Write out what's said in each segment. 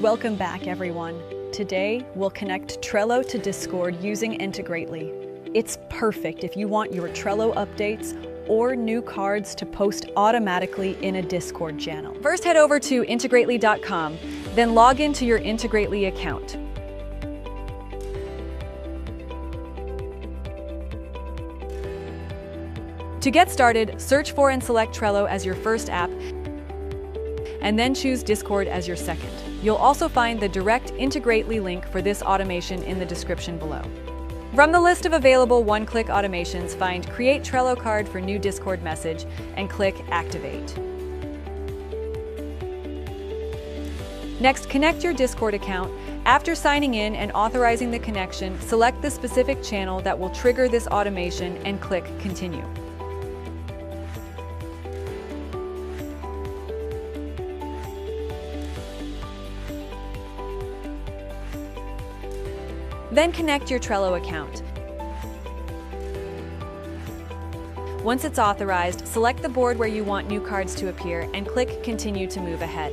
Welcome back, everyone. Today, we'll connect Trello to Discord using Integrately. It's perfect if you want your Trello updates or new cards to post automatically in a Discord channel. First, head over to integrately.com, then log into your Integrately account. To get started, search for and select Trello as your first app, and then choose Discord as your second. You'll also find the direct Integrately link for this automation in the description below. From the list of available one-click automations, find Create Trello Card for New Discord Message and click Activate. Next, connect your Discord account. After signing in and authorizing the connection, select the specific channel that will trigger this automation and click Continue. Then connect your Trello account. Once it's authorized, select the board where you want new cards to appear and click Continue to move ahead.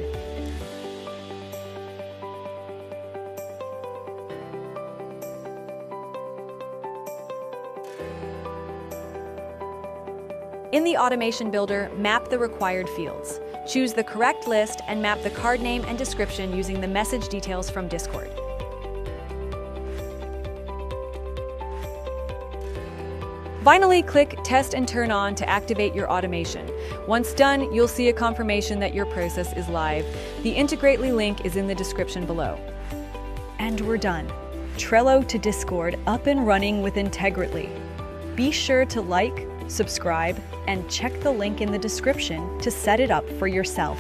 In the Automation Builder, map the required fields. Choose the correct list and map the card name and description using the message details from Discord. Finally, click Test and Turn On to activate your automation. Once done, you'll see a confirmation that your process is live. The Integrately link is in the description below. And we're done. Trello to Discord up and running with Integrately. Be sure to like, subscribe, and check the link in the description to set it up for yourself.